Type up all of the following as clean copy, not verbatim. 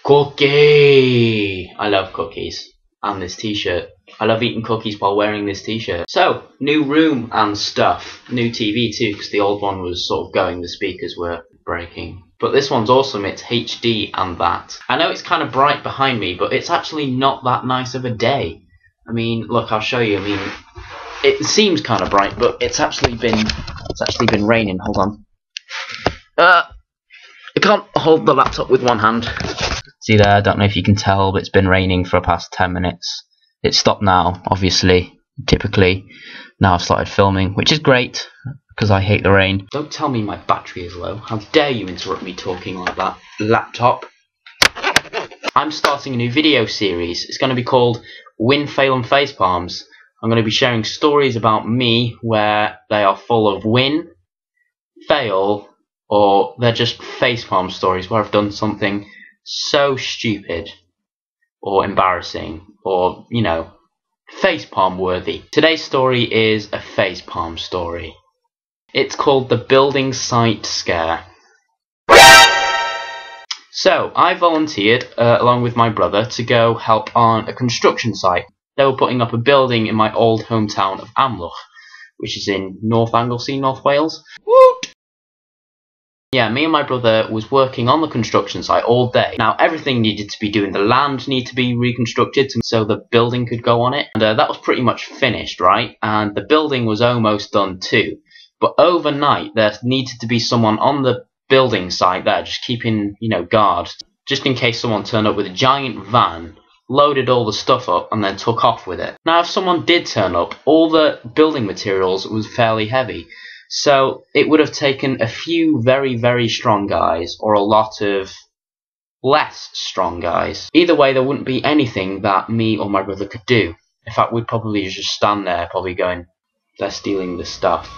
Cookie! I love cookies. And this t-shirt. I love eating cookies while wearing this t-shirt. So, new room and stuff. New TV too, because the old one was sort of going, the speakers were breaking. But this one's awesome, it's HD and that. I know it's kind of bright behind me, but it's actually not that nice of a day. I mean, look, I'll show you. I mean, it seems kind of bright, but it's actually been raining. Hold on. I can't hold the laptop with one hand. See there, I don't know if you can tell, but it's been raining for the past 10 minutes. It's stopped now, obviously, typically. Now I've started filming, which is great, because I hate the rain. Don't tell me my battery is low. How dare you interrupt me talking like that, laptop. I'm starting a new video series. It's going to be called Win, Fail and Facepalms. I'm going to be sharing stories about me where they are full of win, fail, or they're just facepalm stories where I've done something so stupid or embarrassing or, you know, facepalm worthy. Today's story is a facepalm story. It's called The Building Site Scare. So, I volunteered, along with my brother, to go help on a construction site. They were putting up a building in my old hometown of Amlwch, which is in North Anglesey, North Wales. Woot! Yeah, me and my brother was working on the construction site all day. Now, everything needed to be doing. The land needed to be reconstructed so the building could go on it. And that was pretty much finished, right? And the building was almost done too. But overnight, there needed to be someone on the building site there, just keeping, you know, guard, just in case someone turned up with a giant van, loaded all the stuff up, and then took off with it. Now, if someone did turn up, all the building materials was fairly heavy. So it would have taken a few very, very strong guys or a lot of less strong guys. Either way, there wouldn't be anything that me or my brother could do. In fact, we'd probably just stand there, probably going, they're stealing the stuff.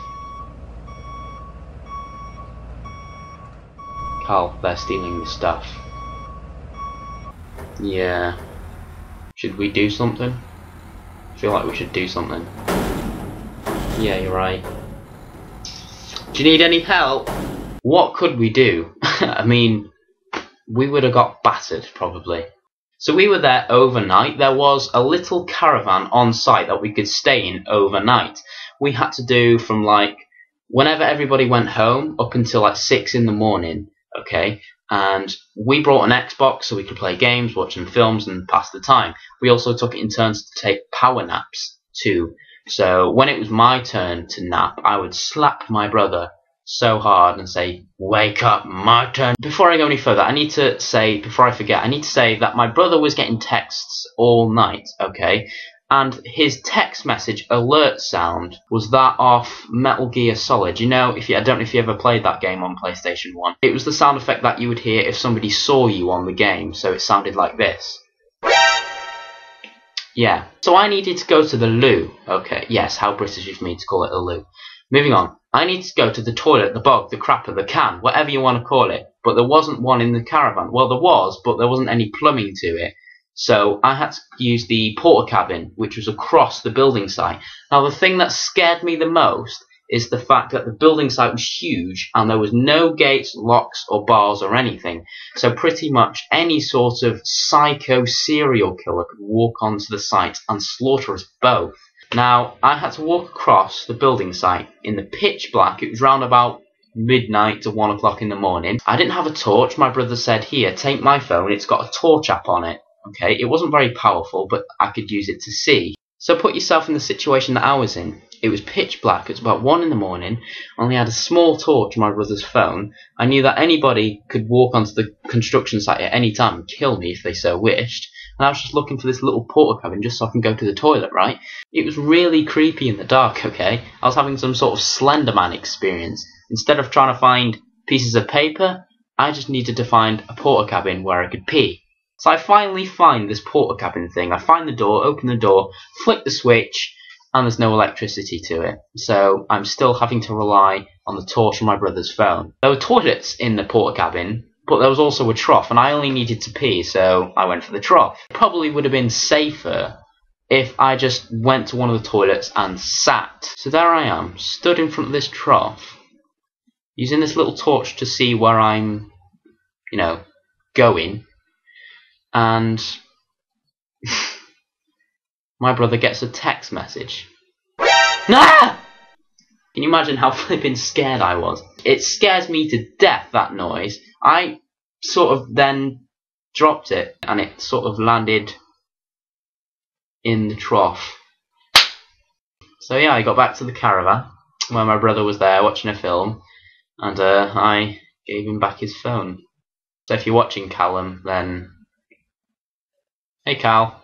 Carl, they're stealing the stuff. Yeah. Should we do something? I feel like we should do something. Yeah, you're right. Do you need any help? What could we do? I mean, we would have got battered, probably. So we were there overnight. There was a little caravan on site that we could stay in overnight. We had to do from like, whenever everybody went home, up until like 6 in the morning, okay? And we brought an Xbox so we could play games, watch some films, and pass the time. We also took it in turns to take power naps, too. So when it was my turn to nap, I would slap my brother so hard and say, "Wake up, my turn." Before I go any further, I need to say, before I forget, I need to say that my brother was getting texts all night, okay? And his text message alert sound was that off Metal Gear Solid. You know, I don't know if you ever played that game on PlayStation 1. It was the sound effect that you would hear if somebody saw you on the game, so it sounded like this. Yeah, so I needed to go to the loo. Okay, yes, how British of me to call it a loo. Moving on. I needed to go to the toilet, the bog, the crapper, the can, whatever you want to call it. But there wasn't one in the caravan. Well, there was, but there wasn't any plumbing to it. So I had to use the porta cabin, which was across the building site. Now, the thing that scared me the most is the fact that the building site was huge and there was no gates, locks or bars or anything. So pretty much any sort of psycho serial killer could walk onto the site and slaughter us both. Now, I had to walk across the building site in the pitch black. It was round about midnight to 1 o'clock in the morning. I didn't have a torch. My brother said, "Here, take my phone. It's got a torch app on it." Okay, it wasn't very powerful, but I could use it to see. So put yourself in the situation that I was in. It was pitch black. It was about 1 in the morning. I only had a small torch on my brother's phone. I knew that anybody could walk onto the construction site at any time and kill me if they so wished. And I was just looking for this little porta cabin just so I can go to the toilet, right? It was really creepy in the dark, okay? I was having some sort of Slender Man experience. Instead of trying to find pieces of paper, I just needed to find a porta cabin where I could pee. So I finally find this porta cabin thing. I find the door, open the door, flick the switch, and there's no electricity to it. So I'm still having to rely on the torch on my brother's phone. There were toilets in the porta cabin, but there was also a trough, and I only needed to pee, so I went for the trough. It probably would have been safer if I just went to one of the toilets and sat. So there I am, stood in front of this trough, using this little torch to see where I'm, you know, going. and my brother gets a text message. Ah! Can you imagine how flipping scared I was? It scares me to death, that noise. I sort of then dropped it, and it sort of landed in the trough. So yeah, I got back to the caravan where my brother was there watching a film, and I gave him back his phone. So if you're watching, Callum, then hey Cal,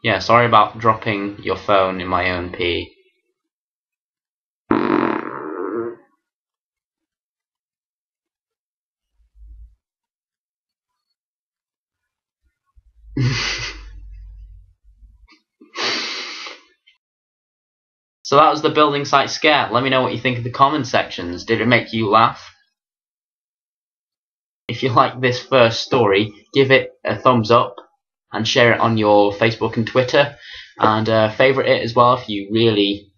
yeah, sorry about dropping your phone in my own pee. So that was the building site scare. Let me know what you think in the comment sections. Did it make you laugh? If you like this first story, give it a thumbs up and share it on your Facebook and Twitter, and favourite it as well if you really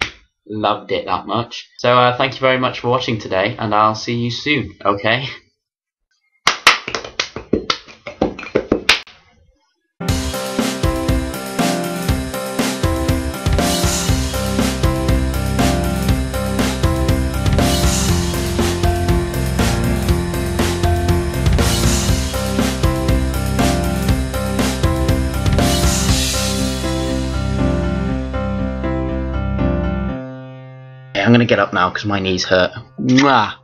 loved it that much. So thank you very much for watching today, and I'll see you soon, okay? I'm gonna get up now because my knees hurt. Mwah!